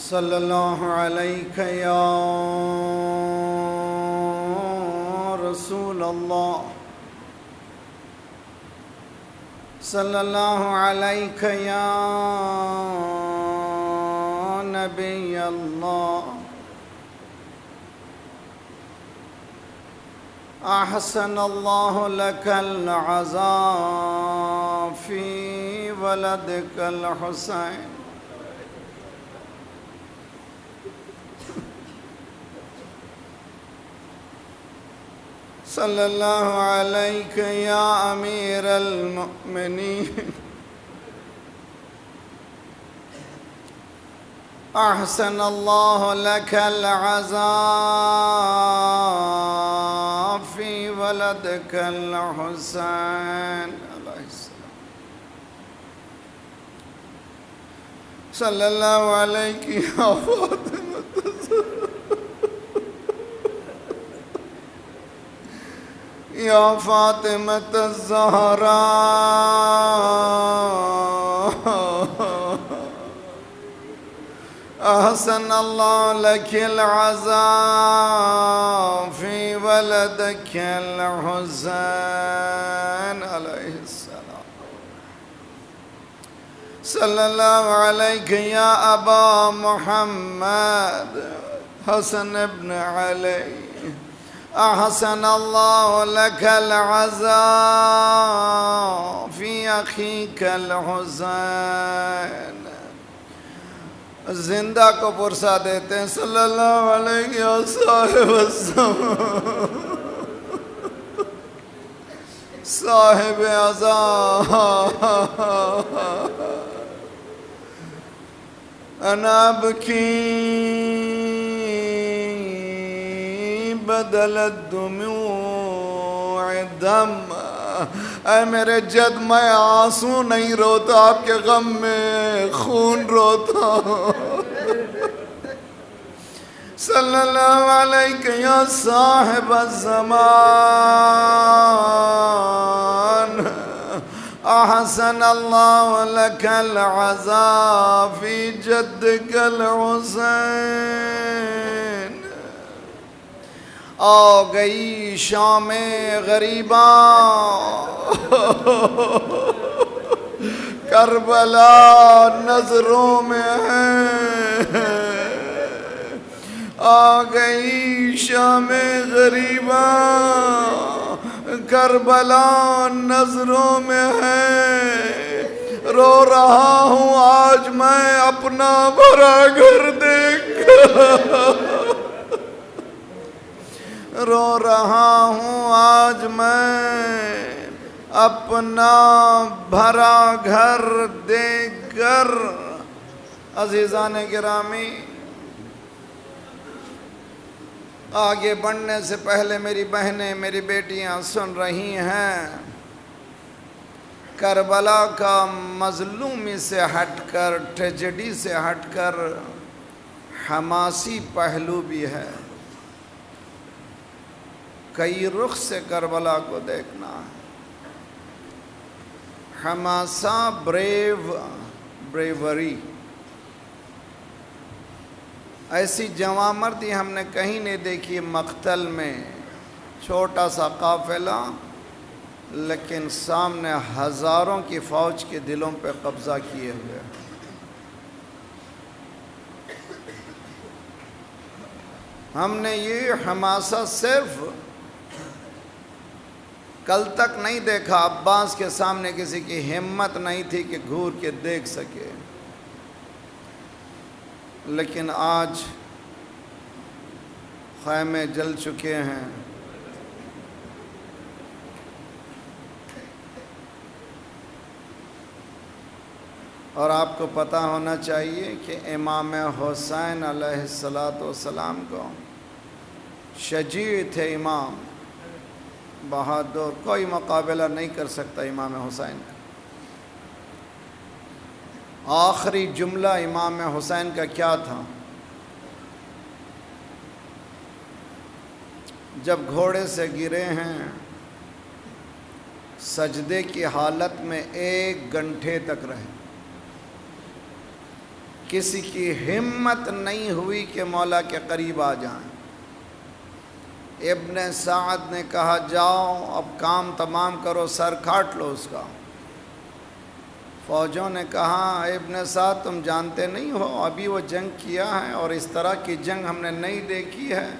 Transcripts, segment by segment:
صلی اللہ علیک یا رسول اللہ، صلی اللہ علیک یا نبی اللہ، احسن اللہ لک العزاء فی ولدک الحسین، صلی اللہ علیک یا امیر المؤمنین، احسن اللہ لک العزاء فی ولدک الحسین علیہ السلام، صلی اللہ علیک یا فاطمہ یا فاطمة الزہراء، احسن اللہ لک العزاء فی ولدک الحسین علیہ السلام، صلی اللہ علیک یا ابا محمد حسن ابن علی، احسن اللہ لک العزاء فی اخیک الحسین، زندہ کو پرسا دیتے ہیں، صلی اللہ علیہ یا صاحب الزمان، صاحب عزاء، انا ابکی بدل الدموع دم، اے میرے جد میں آنسو نہیں روتا، آپ کے غم میں خون روتا ہوں، صلی اللہ علیہ یا صاحب الزمان، احسن اللہ لک العزاء فی جدک الحسین، آ گئی شام غریباں، کربلا نظروں میں ہے، آ گئی شام غریباں، کربلا نظروں میں ہے، رو رہا ہوں آج میں اپنا بھرا گھر دیکھ کر، رو رہا ہوں آج میں اپنا بھرا گھر دیکھ کر۔ عزیزان گرامی، آگے بڑھنے سے پہلے میری بہنیں، میری بیٹیاں سن رہی ہیں، کربلا کا مظلومی سے ہٹ کر، ٹریجڈی سے ہٹ کر حماسی پہلو بھی ہے، کئی رخ سے کربلا کو دیکھنا ہے۔ حماسہ بریوری، ایسی جواں مردی ہم نے کہیں نہیں دیکھی مقتل میں، چھوٹا سا قافلہ لیکن سامنے ہزاروں کی فوج کے دلوں پہ قبضہ کیے ہوئے۔ ہم نے یہ حماسہ صرف کل تک نہیں دیکھا، عباس کے سامنے کسی کی ہمت نہیں تھی کہ گھور کے دیکھ سکے، لیکن آج خیمے جل چکے ہیں، اور آپ کو پتہ ہونا چاہیے کہ امام حسین علیہ السلام کو شجیع تھے، امام بہادر، کوئی مقابلہ نہیں کر سکتا امام حسین کا۔ آخری جملہ امام حسین کا کیا تھا؟ جب گھوڑے سے گرے ہیں، سجدے کی حالت میں 1 گھنٹے تک رہے، کسی کی ہمت نہیں ہوئی کہ مولا کے قریب آ جائیں۔ ابن سعد نے کہا جاؤ اب کام تمام کرو، سر کاٹ لو اس کا۔ فوجوں نے کہا ابن سعد تم جانتے نہیں ہو ابھی وہ جنگ کیا ہے اور اس طرح کی جنگ ہم نے نہیں دیکھی ہے،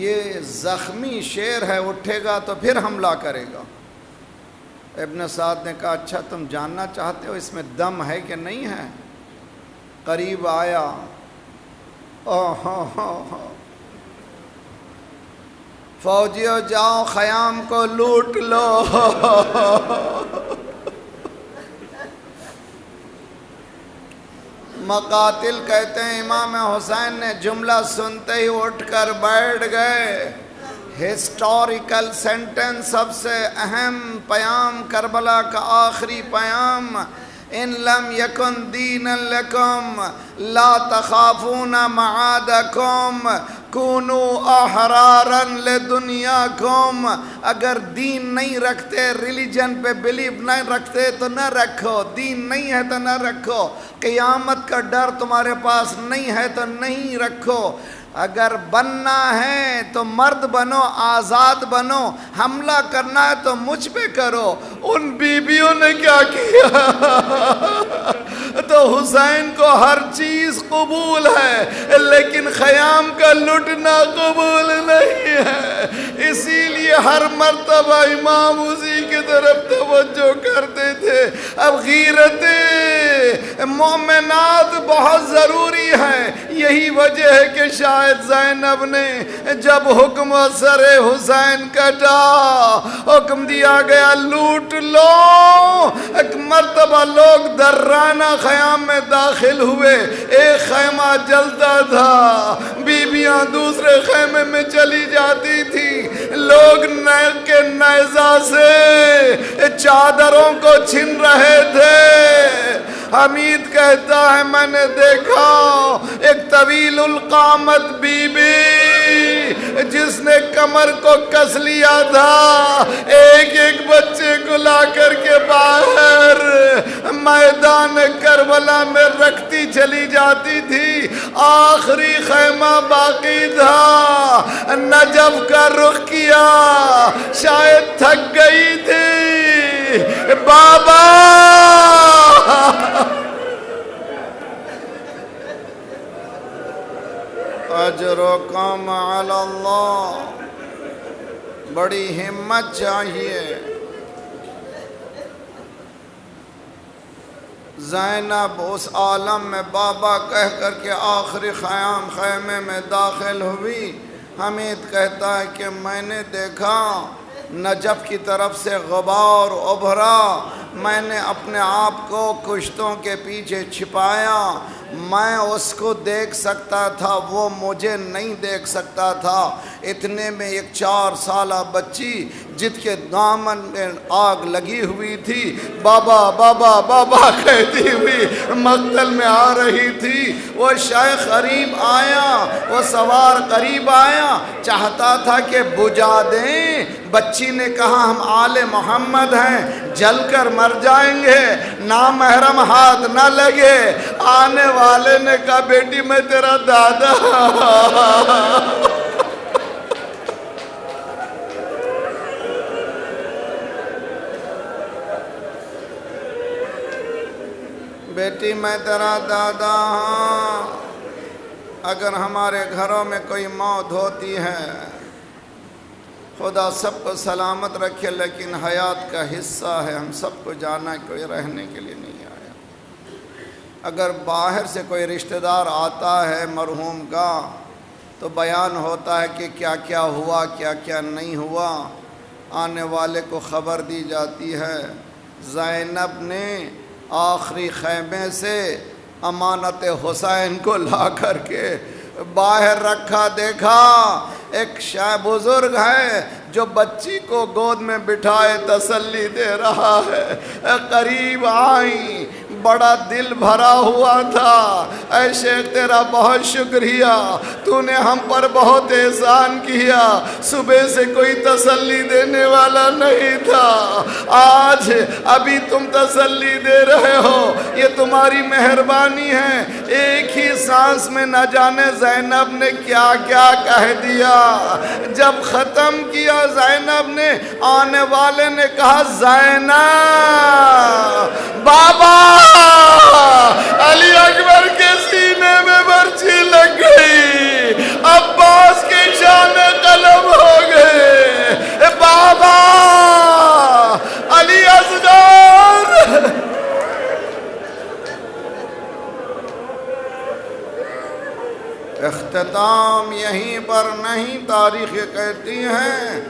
یہ زخمی شیر ہے، اٹھے گا تو پھر حملہ کرے گا۔ ابن سعد نے کہا اچھا تم جاننا چاہتے ہو اس میں دم ہے کہ نہیں ہے؟ قریب آیا، فوجیوں جاؤ خیام کو لوٹ لو۔ مقاتل کہتے ہیں امام حسین نے جملہ سنتے ہی اٹھ کر بیٹھ گئے۔ ہسٹوریکل سینٹنس، سب سے اہم پیام، کربلا کا آخری پیام، ان لم یکن دینا لکم لا تخافون معادکم کونوا احرارا لدنیاکم۔ اگر دین نہیں رکھتے، ریلیجن پہ بلیف نہیں رکھتے تو نہ رکھو، دین نہیں ہے تو نہ رکھو، قیامت کا ڈر تمہارے پاس نہیں ہے تو نہیں رکھو، اگر بننا ہے تو مرد بنو، آزاد بنو، حملہ کرنا ہے تو مجھ پہ کرو۔ ان بیویوں نے کیا کیا؟ تو حسین کو ہر چیز قبول ہے لیکن خیام کا لٹنا قبول نہیں ہے، اسی لیے ہر مرتبہ امام اسی کی طرف توجہ کرتے تھے۔ اب غیرت مومنات بہت ضروری ہے، یہی وجہ ہے کہ شاید زینب نے جب حکم سر حسین کٹا، حکم دیا گیا لوٹ لو، ایک مرتبہ لوگ درانہ خیام میں داخل ہوئے، ایک خیمہ جلتا تھا، بیویاں دوسرے خیمے میں چلی جاتی تھی، لوگ نیک کے نیزہ سے چادروں کو چھن رہے تھے۔ حمید کہتا ہے میں نے دیکھا ایک طویل القامت بی بی جس نے کمر کو کس لیا تھا، ایک ایک بچے کو لا کر کے باہر میدان کربلا میں رکھتی چلی جاتی تھی۔ آخری خیمہ باقی تھا، نجف کا رخ کیا، شاید تھک گئی تھی، بابا اجرکم علی اللہ، بڑی ہمت چاہیے۔ زینب اس عالم میں بابا کہہ کر کے آخری خیمے میں داخل ہوئی۔ حمید کہتا ہے کہ میں نے دیکھا نجف کی طرف سے غبار ابھرا، میں نے اپنے آپ کو کشتوں کے پیچھے چھپایا، میں اس کو دیکھ سکتا تھا وہ مجھے نہیں دیکھ سکتا تھا۔ اتنے میں ایک 4 سالہ بچی جس کے دامن میں آگ لگی ہوئی تھی بابا بابا بابا کہتی ہوئی مقتل میں آ رہی تھی، وہ شیخ قریب آیا، وہ سوار قریب آیا، چاہتا تھا کہ بجھا دیں، بچی نے کہا ہم آل محمد ہیں، جل کر مر جائیں گے، نامحرم ہاتھ نہ لگے۔ آنے والے نے کہا بیٹی میں تیرا دادا۔ بیٹی میں تیرا دادا ہاں، اگر ہمارے گھروں میں کوئی موت ہوتی ہے خدا سب کو سلامت رکھے، لیکن حیات کا حصہ ہے، ہم سب کو جانا، کوئی رہنے کے لیے نہیں آیا۔ اگر باہر سے کوئی رشتہ دار آتا ہے مرحوم کا تو بیان ہوتا ہے کہ کیا کیا ہوا، کیا کیا نہیں ہوا، آنے والے کو خبر دی جاتی ہے۔ زینب نے آخری خیمے سے امانت حسین کو لا کر کے باہر رکھا، دیکھا ایک بزرگ ہے جو بچی کو گود میں بٹھائے تسلی دے رہا ہے۔ قریب آئیں، بڑا دل بھرا ہوا تھا، اے شیخ تیرا بہت شکریہ، تو نے ہم پر بہت احسان کیا، صبح سے کوئی تسلی دینے والا نہیں تھا، آج ابھی تم تسلی دے رہے ہو، یہ تمہاری مہربانی ہے۔ ایک ہی سانس میں نہ جانے زینب نے کیا کیا کہہ دیا۔ جب ختم کیا زینب نے، آنے والے نے کہا زینب بابا، علی اکبر کے سینے میں برچی لگ گئی، عباس کے شان قلم ہو گئے، بابا علی اصغر۔ اختتام یہیں پر نہیں، تاریخ کہتی ہیں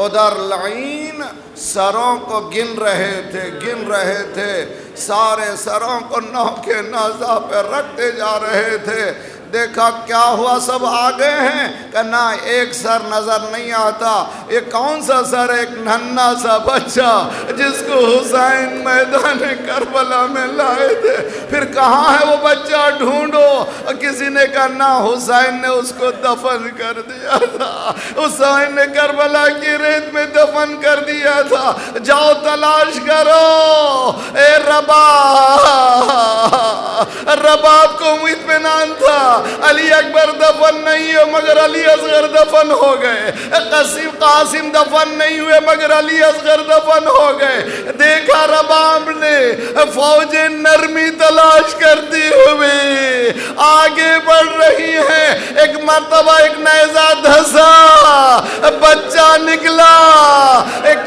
ادھر لعین سروں کو گن رہے تھے، سارے سروں کو نو کے نازا پہ رکھتے جا رہے تھے۔ دیکھا کیا ہوا، سب آگے ہیں کہ نہ ایک سر نظر نہیں آتا، یہ کون سا سر؟ ایک ننھا سا بچہ جس کو حسین میدان کربلا میں لائے تھے۔ پھر کہاں ہے وہ بچہ، ڈھونڈو۔ کسی نے کہا نہ، حسین نے اس کو دفن کر دیا تھا، حسین نے کربلا کی ریت میں دفن کر دیا تھا، جاؤ تلاش کرو۔ اے رباب کو اطمینان تھا علی اکبر دفن نہیں ہوئے مگر علی اصغر دفن ہو گئے، قاسم دفن نہیں ہوئے مگر علی اصغر دفن ہو گئے۔ دیکھا رباب نے فوج نرمی تلاش کرتی ہوئی آگے بڑھ رہی ہیں، ایک مرتبہ ایک نیزہ دھسا، بچہ نکلا، ایک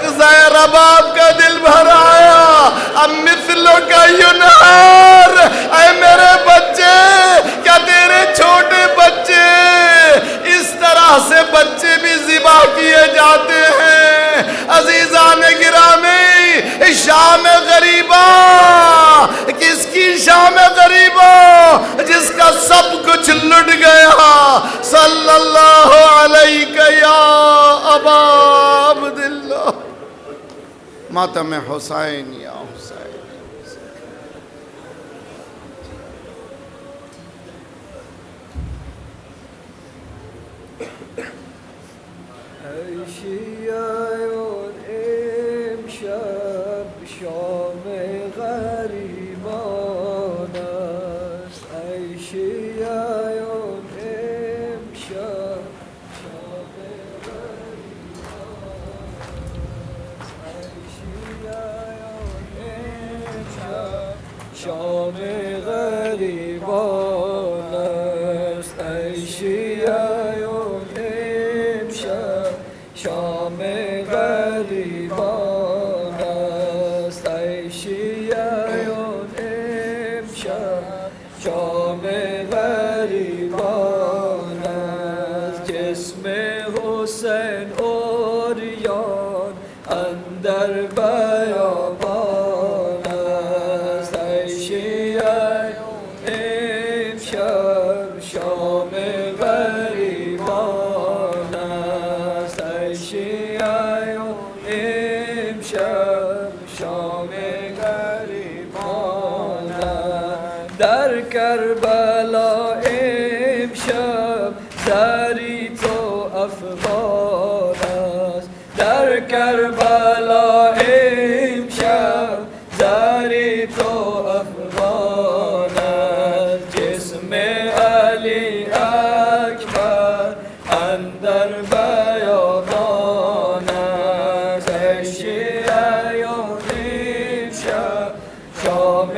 رباب کا دل بھر آیا، اب مثلوں کا ینہار، اے میرے بچے، کیا تیرے چھوٹے بچے اس طرح سے بچے بھی ذبح کیے جاتے ہیں؟ عزیزان گرامی، شام غریبہ، کس کی شام غریبہ؟ جس کا سب کچھ لٹ گیا۔ صلی اللہ علیہ یا ابا عبداللہ۔ ماتم حسین یا حسین۔ ای شیعیان امشب شام غریبان است، ای شیعیان امشب شام غریبان است، ای شیعیان امشب شام غریبان است، ای شیعیان امشب شام غریبان است، ای شیعیان امشب شام غریبان است، جسم حسین عریان اندر بیابان است، ای شیعیان امشب شام غریبان است، ای شیعیان امشب شام غریبان است، در کربلا امشب زری تو افغان است، در کربلا امشب زری تو افغان است، جسم علی اکبر اندر بیابان است، ای شیعیان امشب شام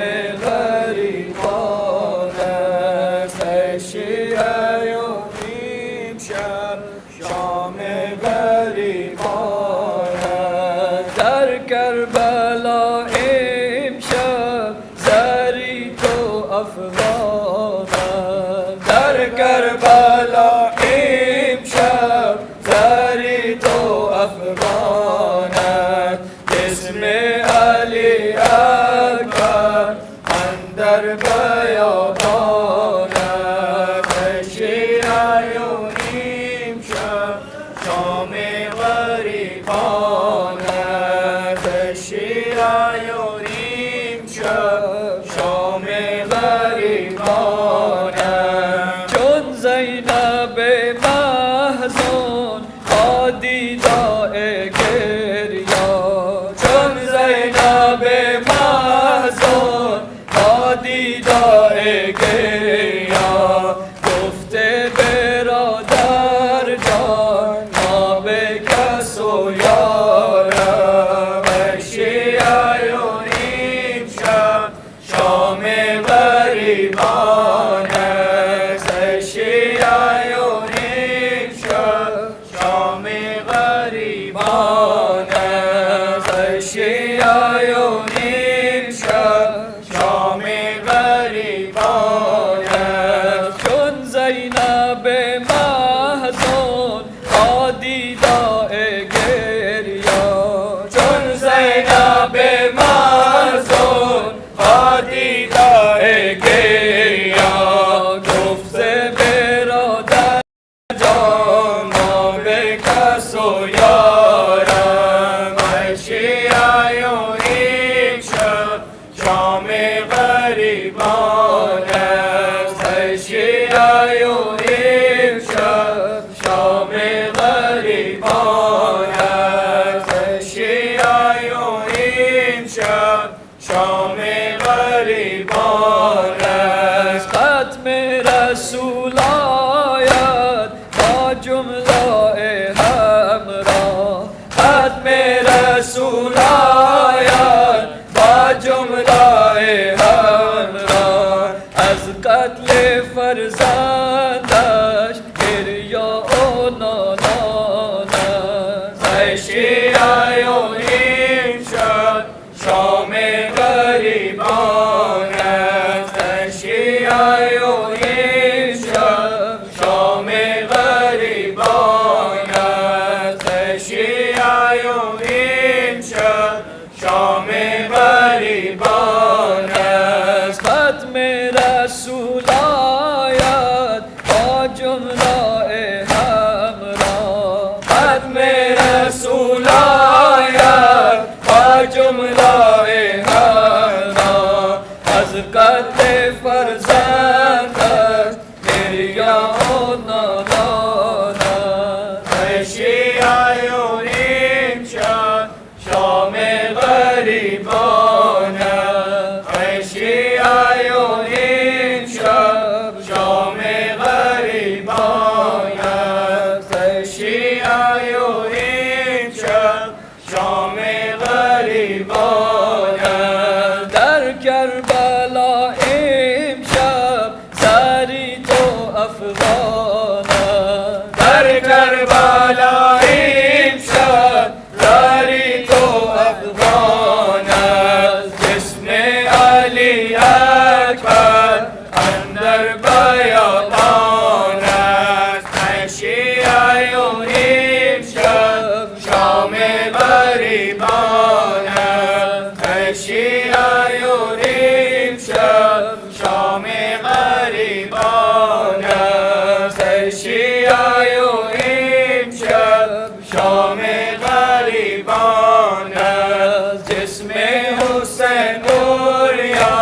غریبان است، ای شیعیان امشب شام غریبان است، در کربلا امشب زری تو افغان است، در کربلا امشب زری تو افغان است، جسم علی اکبر اندر بیابان است، ای شیعیان امشب شام غریبان است، ای شیعیان امشب شام زینب محزون دیدای گریا، چون زینب محزون دیدای گریا، گفته برادر جان ما به کس و یارم، شیعه و نیم شب شام غریبان است، شیعه و نیم شب شام غریبان است، شیعه و نیم شب شام غریبان است، چون زینب محزون دیدای گریا، چون زینب محزون دیدای گریا، گفته برادر جان ما به کس و یارم، شیعه و نیم شب شام غریبان است، شیعه و نیم شب شام غریبان است، شیعه و نیم شب شام غریبان است، ختم رسول آید با جمله همراه، ختم رسول آید با جمله همراه، از قتل فرزندش گریا و نالان است، شیعه و نیم شب شام غریبان است، شیعه و نیم شب شام غریبان است، شیعه و نیم شب شام غریبان است، ختم رسول آید با جمله همراه، ختم رسول آید با جمله همراه، از قتل فرزندش گریا و نالان است، شیعه و نیم شب شام غریبان است، شیعه و نیم شب شام غریبان است، شیعه و نیم شب شام غریبان است، در کربلا امشب زری تو افغان است، در کربلا امشب زری تو افغان است، جسم علی اکبر اندر بیابان است، شیعه و نیم شب شام غریبان است، شیعه و نیم شب شام غریبان است، شیعه و نیم شب شام غریبان است، جسم حسین گوریا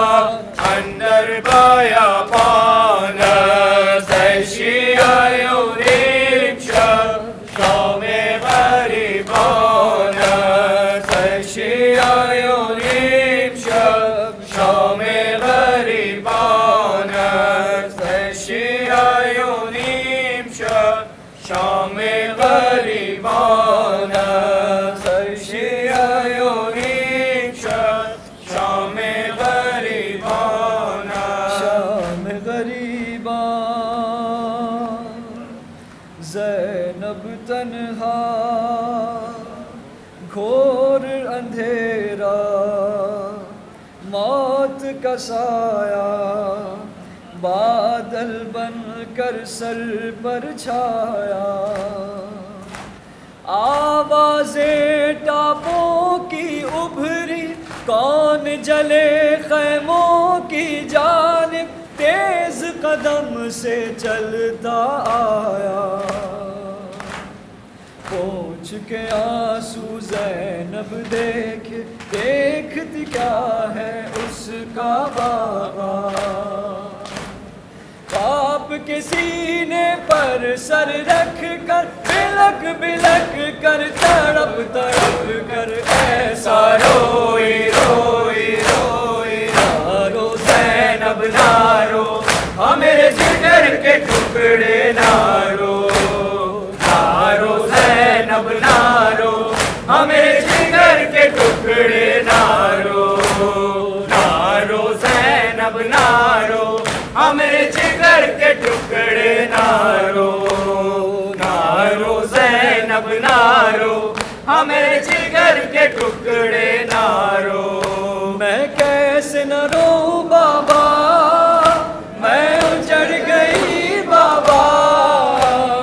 اندر بیابان است، شیعه و نیم شب شام غریبان است، شیعه و نیم شب شام غریبان است، شیعه و نیم شب شام غریبان است، شیعه و نیم شب شام غریبان است، شام غریبان زینب تنہا گھور اندھیرا موت کا سایہ بادل بن کر سر پر چھایا، آوازیں ٹاپوں کی ابھری کون جلے خیموں کی جانب تیز قدم سے چلتا آیا، پوچھ کے آنسو زینب دیکھتی کیا ہے اس کا بابا، خواب کے سینے پر سر رکھ کر بلک بلک کر تڑپ تڑپ کر ایسا روئی روئی روئی نارو زینب نارو میرے جگر کے ٹکڑے نارو نارو زینب نارو میرے جگر کے ٹکڑے نارو نارو زینب نارو میرے جگر کے ٹکڑے نارو نارو زینب نارو میرے جگر کے ٹکڑے نارو میں کیسے نہ رو بابا میں اجڑ گئی بابا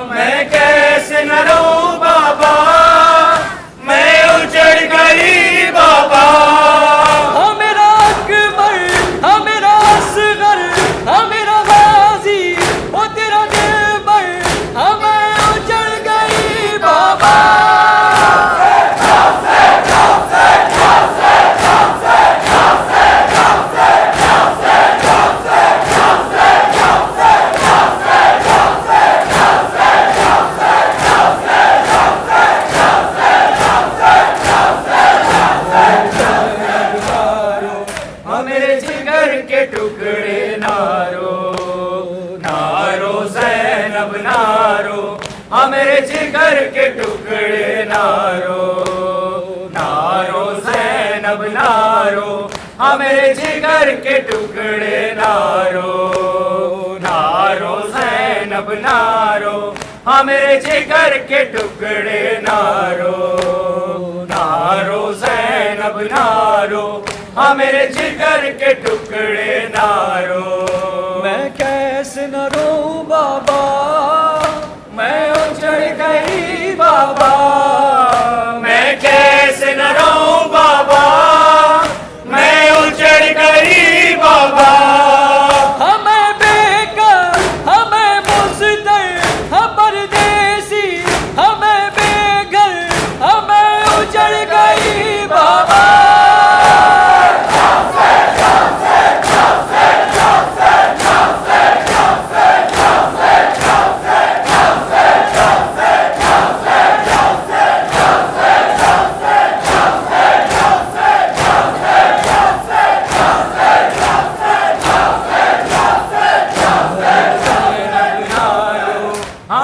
میں کیسے نہ رو بابا میں اجڑ گئی بابا میرا اکبر میرا اصغر میرا غازی وہ تیرا دلبر میں اجڑ گئی بابا میرے جگر کے ٹکڑے نارو نارو زینب نارو میرے جگر کے ٹکڑے نارو نارو زینب نارو میرے جگر کے ٹکڑے نارو نارو زینب نارو میرے جگر کے ٹکڑے نارو نارو زینب نارو میرے جگر کے ٹکڑے نارو میں کیسے نہ رو بابا میں اجڑ گئی بابا میں کیسے نہ رو بابا میں اجڑ گئی بابا ہمیں بے کر ہمیں مزدر ہم پردیسی ہمیں بے گھر ہمیں اجڑ گئی بابا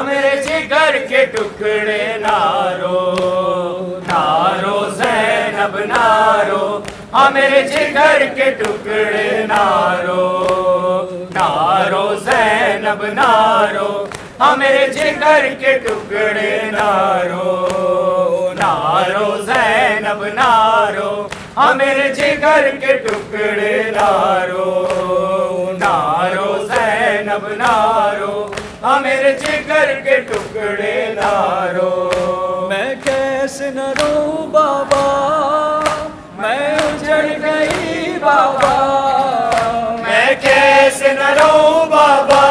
میرے جگر کے ٹکڑے نارو نارو زینب نارو میرے جگر کے ٹکڑے نارو نارو زینب نارو میرے جگر کے ٹکڑے نارو نارو زینب نارو میرے جگر کے ٹکڑے نارو نارو زینب نارو میرے جگر کے ٹکڑے نارو میں کیسے نہ رو بابا میں اجڑ گئی بابا میں کیسے نہ رو بابا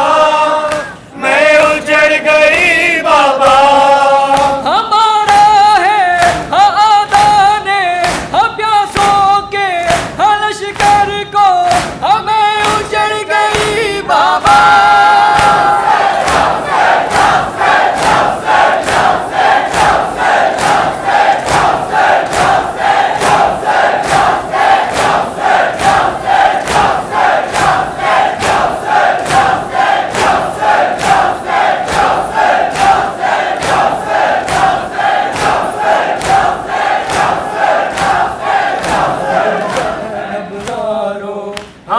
میں اجڑ گئی بابا ہمارا ہے آدان پیاسوں کے لشکر کو ہمیں اجڑ گئی بابا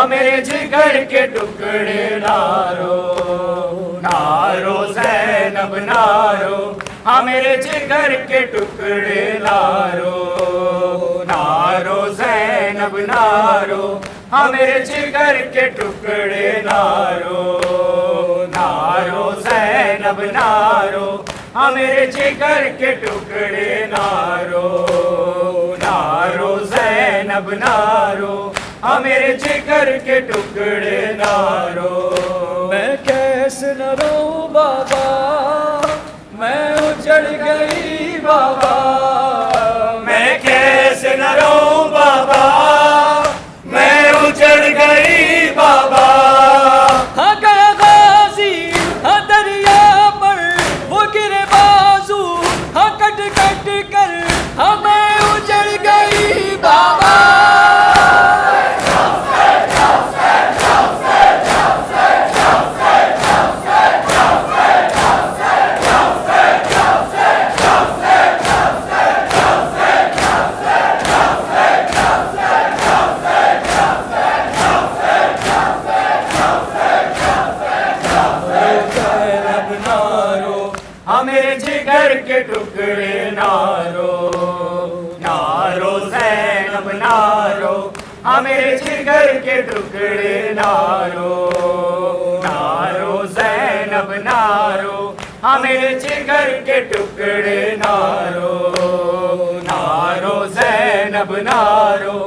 میرے جگر کے ٹکڑے نارو نارو زینب نارو میرے جگر کے ٹکڑے نارو نارو زینب نارو میرے جگر کے ٹکڑے نارو نارو زینب نارو میرے جگر کے ٹکڑے نارو نارو زینب نارو میرے جگر کے ٹکڑے نارو میں کیسے نہ رو بابا میں اجڑ گئی بابا میں کیسے نہ رو بابا میں اجڑ گئی بابا گیا غازی ہاں میرے جگر کے ٹکڑے نارو نارو زینب نارو ہاں میرے جگر کے ٹکڑے نارو نارو زینب نارو ہاں میرے جگر کے ٹکڑے نارو نارو زینب نارو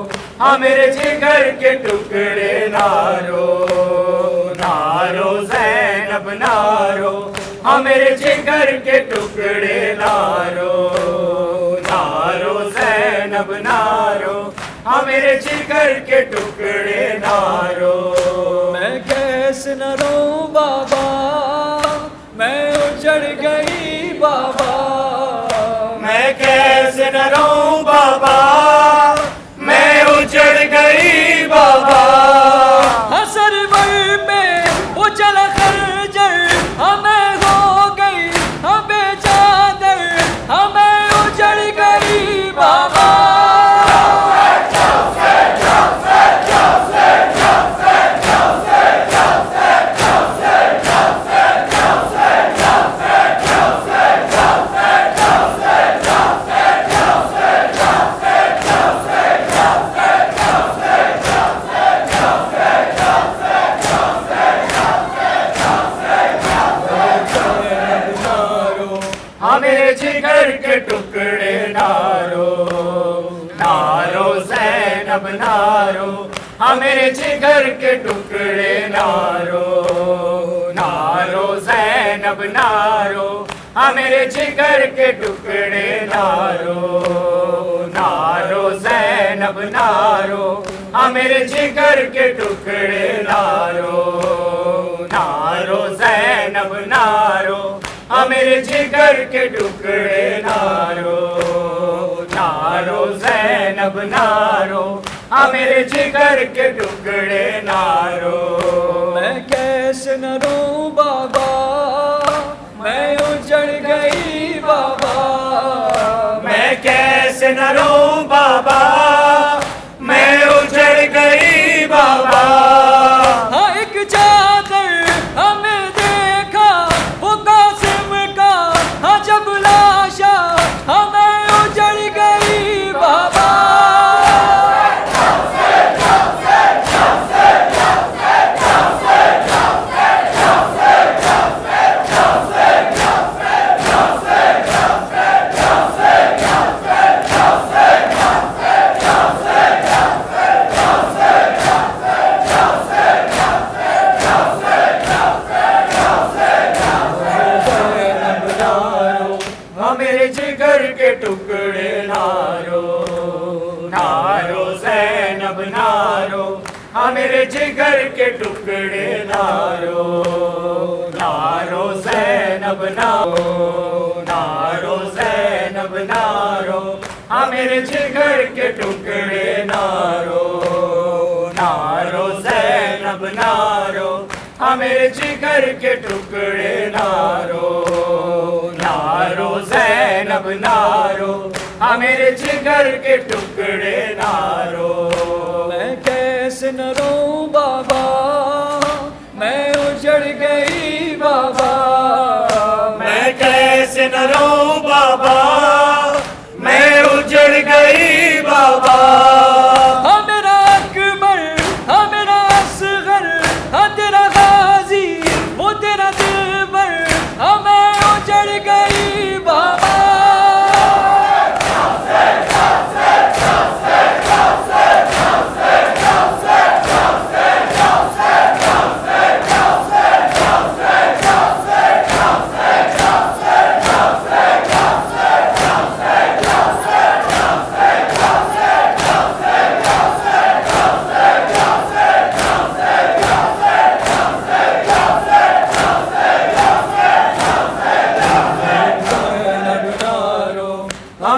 ہاں میرے جگر کے ٹکڑے نارو نارو زینب نارو ہاں میرے جگر کے ٹکڑے نارو نارو زینب نارو ہاں میرے جگر کے ٹکڑے نارو میں کیسے نہ روں بابا میں اجڑ گئی بابا میں کیسے نہ روں بابا میں اجڑ گئی بابا حسر بر پہ اجل خرجر ہمیں ہو گئی ہمیں چادر ہمیں اجڑ گئی بابا میرے جگر کے ٹکڑے نارو نارو زینب نارو ہاں میرے جگر کے ٹکڑے نارو نارو زینب نارو ہاں میرے جگر کے ٹکڑے نارو نارو زینب نارو ہاں میرے جگر کے ٹکڑے نارو نارو زینب نارو ہاں میرے جگر کے ٹکڑے نارو نارو زینب نارو ہاں میرے جگر کے ٹکڑے نارو میں کیسے نہ روں بابا میں اجڑ گئی بابا میں کیسے نہ روں بابا میں اجڑ گئی بابا ہاں ایک چادر ہمیں دیکھا وہ قاسم کا ہاں جب لاشا ہمیں اجڑ گئی بابا میرے جگر کے ٹکڑے نارو نارو زینب نارو ہاں میرے جگر کے ٹکڑے نارو نارو زینب نارو نارو زینب نارو ہاں میرے جگر کے ٹکڑے نارو نارو زینب نارو ہاں میرے جگر کے ٹکڑے نارو نارو زینب نارو ہاں میرے جگر کے ٹکڑے نارو میں کیسے نہ روں بابا میں اجڑ گئی بابا میں کیسے نہ روں بابا میں اجڑ گئی بابا ہاں میرا اکبر ہاں میرا اصغر ہاں تیرا غازی وہ تیرا دلبر ہاں میں اجڑ گئی بابا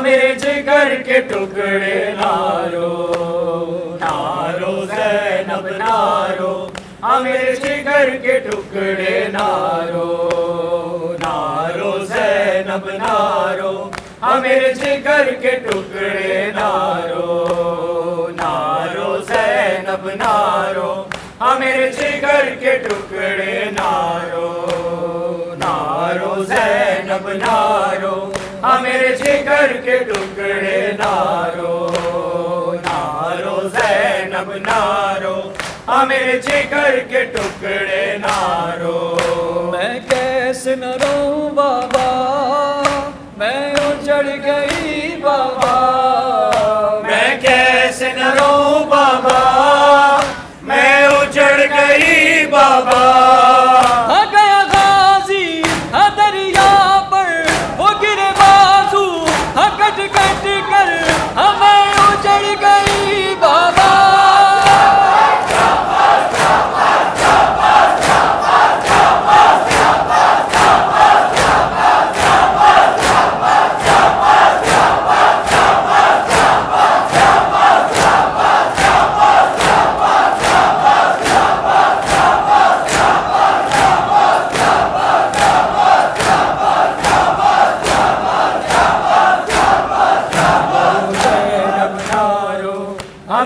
میرے جگر کے ٹکڑے نارو نارو زینب نارو ہاں میرے جگر کے ٹکڑے نارو نارو زینب نارو ہاں میرے جگر کے ٹکڑے نارو نارو زینب نارو ہاں میرے جگر کے ٹکڑے نارو نارو زینب زینب نہ رو ہاں میرے جگر کے ٹکڑے نہ رو زینب نہ رو ہاں میرے جگر کے ٹکڑے نہ رو میں کیسے نہ روں بابا میں اجڑ گئی بابا میں کیسے نہ روں بابا میں اجڑ گئی بابا ہاں گیا غازی ہاں دریا پر وہ گرے بازو ہاں کٹ کٹ کر ہاں میں اجڑ گئی بابا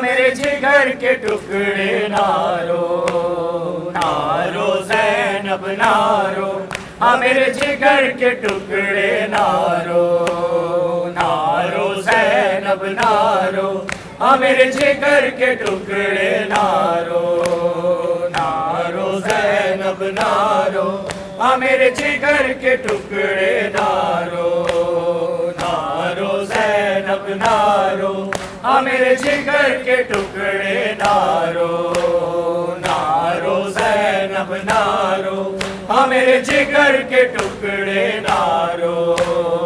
میرے جگر کے ٹکڑے نہ رو زینب نہ رو ہاں میرے جگر کے ٹکڑے نہ رو زینب نہ رو ہاں میرے جگر کے ٹکڑے نہ رو زینب نہ رو ہاں میرے جگر کے ٹکڑے نہ رو زینب نہ رو ہاں میرے جگر کے ٹکڑے نہ رو زینب نہ رو ہاں میرے جگر کے ٹکڑے نہ رو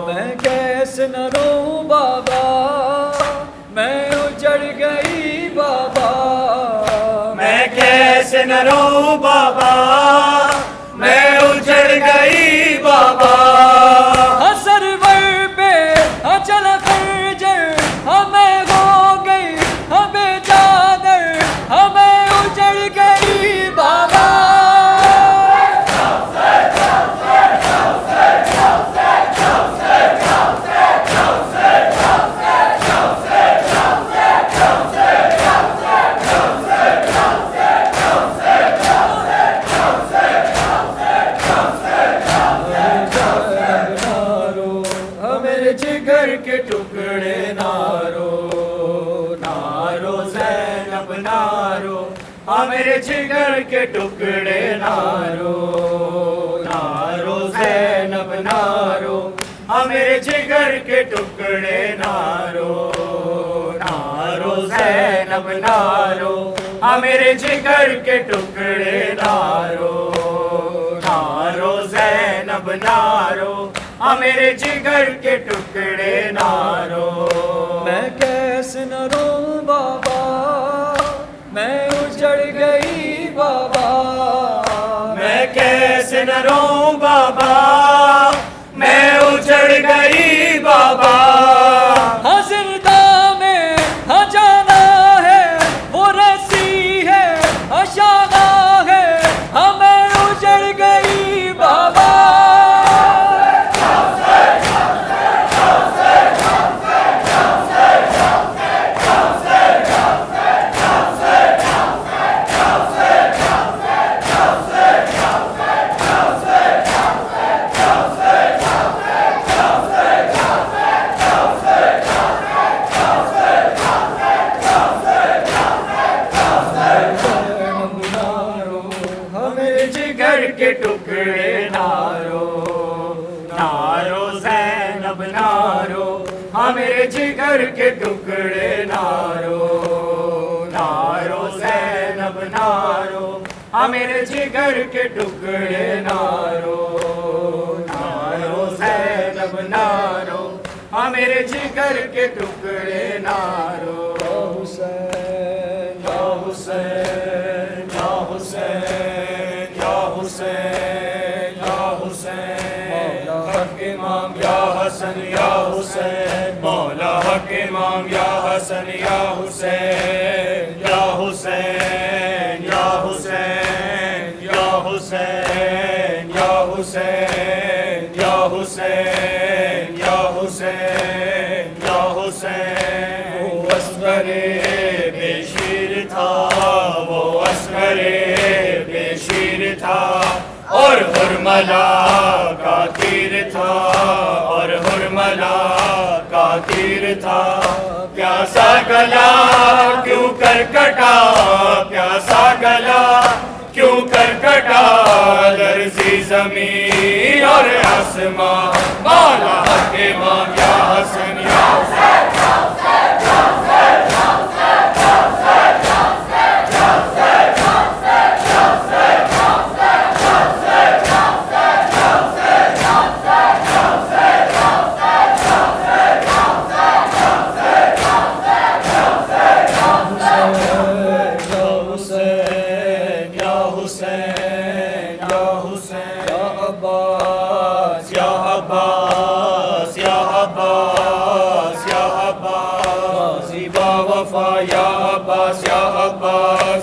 میں کیسے نہ روں بابا میں اجڑ گئی بابا میں کیسے نہ روں بابا میں اجڑ گئی بابا ہاں سرور پہ ہاں چلا خنجر ہاں میں ہو گئی ہاں بے چادر ہاں میں اجڑ گئی بابا جگر کے ٹکڑے نہ رو زینب نہ رو ہاں میرے جگر کے ٹکڑے نہ رو زینب نہ رو ہاں میرے جگر کے ٹکڑے نہ رو زینب نہ رو ہاں میرے جگر کے ٹکڑے نہ رو زینب نہ رو ہاں میرے جگر کے ٹکڑے نہ رو میں کیسے نہ روں بابا میں اجڑ گئی بابا میں کیسے نہ روں بابا میں اجڑ گئی بابا ہاں زندہ میں ہاں جانا ہے وہ رسی ہے ہاں شانہ ہے ہاں میں اجڑ گئی بابا جگر کے ٹکڑے نہ رو زینب نہ رو ہاں میرے جگر کے ٹکڑے نہ رو زینب نہ رو ہاں میرے جگر کے ٹکڑے نہ رو زینب نہ رو ہاں میرے جگر کے ٹکڑے نہ رو حسین یا حسین یا حسین یا حسین یا حسین حق امام یا حسن یا حسین مولا حق امام یا حسن یا حسین یا حسین یا حسین یا حسین یا حسین یا حسین یا حسین یا حسین وہ اصغر بے شیر تھا وہ اصغر بے شیر تھا اور حرملا کا تیر تھا گلا کا تیر تھا، پیاسا گلا کیوں کر کٹا، پیاسا گلا کیوں کر کٹا، لرزی زمین اور آسمان، مولا حق امام یا حسن یا حسین، یا حسین، یا حسین، یا حسین، یا حسین، یا حسین، یا حسین، یا حسین، یا حسین، یا حسین، یا حسین، یا حسین، یا حسین، یا حسین، یا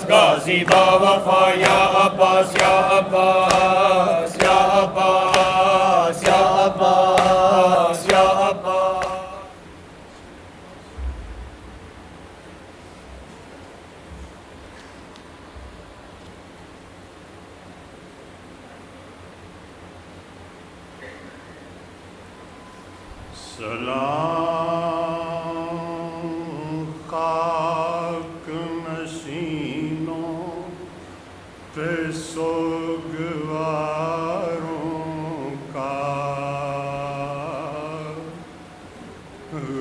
غازی با وفا یا عباس یا عباس یا عباس یا عباس یا عباس. سلام خاک نشینوں پہ سوگواروں کا،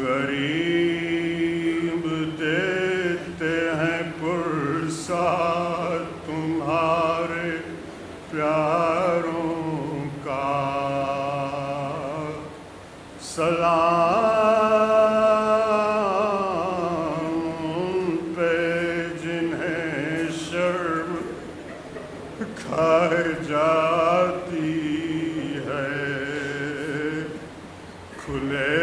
غریب دیتے ہیں پرساد تمہارے پیاروں کا. سلام ان پہ جنہیں شرم کھائے جاتی ہے، کھلے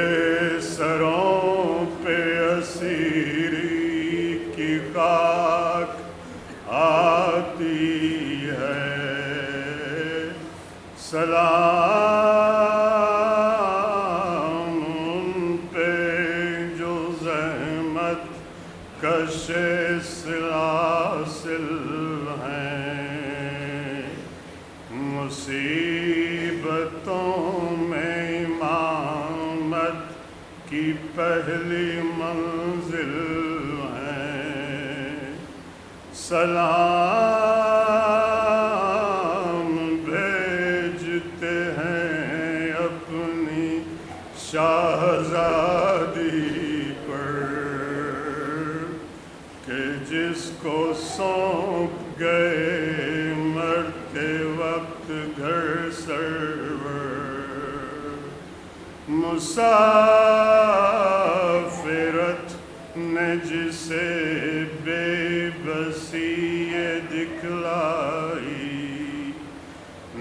سروں پہ اسیری کی خاک آتی ہے. سلام کش سلاسل ہیں، مصیبتوں میں امامت کی پہلی منزل ہیں. سلام بھیجتے ہیں اپنی شہزادی جس کو سونپ گئے مرتے وقت گھر سرور. مسافرت نے جسے بے بسی دکھلائی،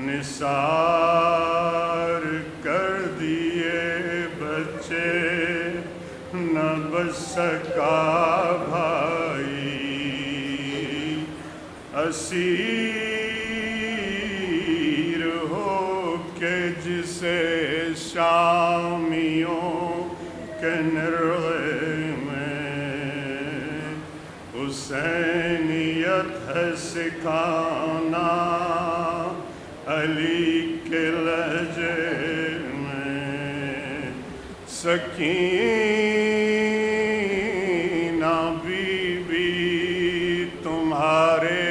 نثار کر دیے بچے نہ بچ سکا بھائی. اسیر ہو کے جسے شامیوں کے نرغے میں حسینیت ہے سکھانا علی کے لہجے میں. سکینہ بی بی تمہارے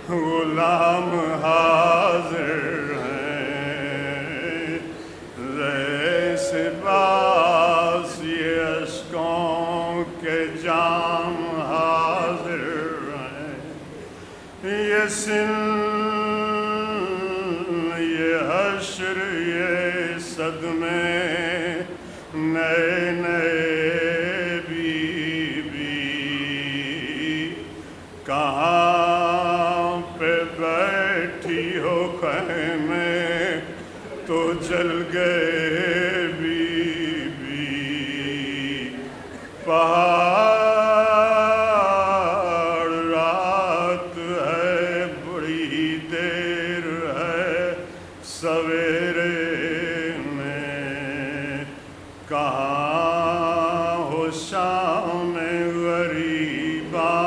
غلام حاضر ہیں، ریس باس یہ اشکوں کے جام حاضر ہیں. یہ سن یہ حشر یہ صدمے نئے نئے بی بی کہاں پہ بیٹھی ہو خیمے تو جل گئے بی بی. پہاڑ رات ہے بڑی دیر ہے سویرے میں، کہاں ہو شام غریباں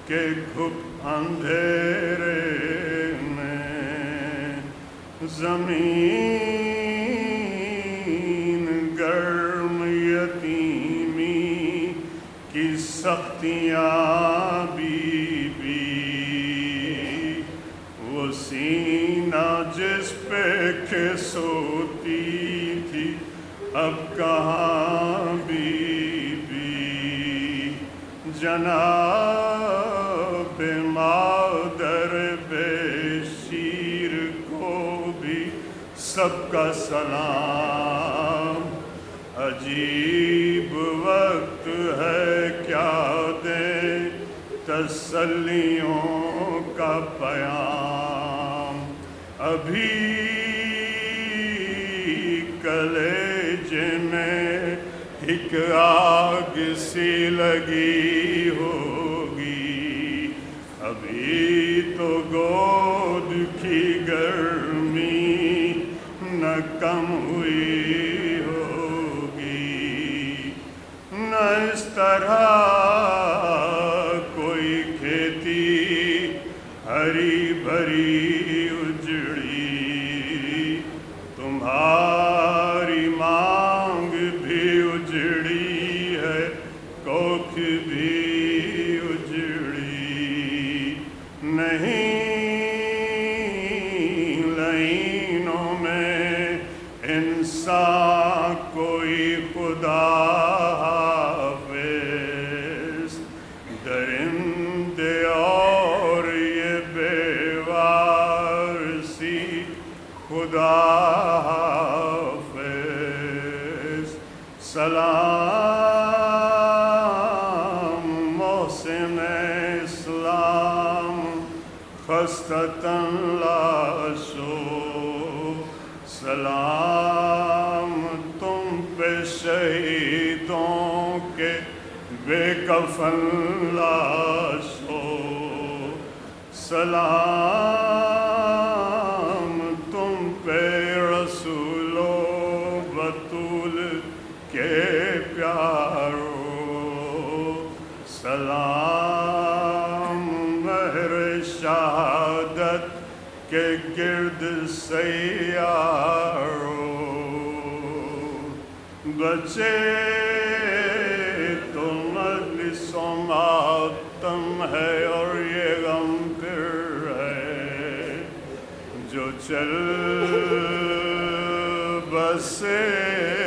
کے گھپ اندھیرے میں. زمین سختیاں بھی وہ سینہ جس پہ کھس ہوتی تھی اب کہاں بھی جناب مادر بے شیر کو بھی سب کا سلام عجیب وقت ہے کیا دیں تسلیوں کا پیام ابھی کلیجے میں ایک آگ سی لگی ہوگی ابھی تو گود کی گرمی نہ کم ہوئی ہوگی نہ اس طرح کوئی کھیتی ہری بھری اجڑی تمہاری مانگ بھی اجڑی ہے کوکھ بھی اجڑی نہیں لائنوں میں انسان کوئی خدا حافظ درندے اور یہ بے وارسی خدا حافظ سلام محسن اسلام خستتاً لاشو سلام تم پہ شہیدوں کے بے کفن لاشو سلام تم پہ رسول و بطول کے پیارو سلام مہر شہادت کے گرد سیارو بچے تو مجلس و ماتم ہے اور یہ غم پھر ہے جو چل بسے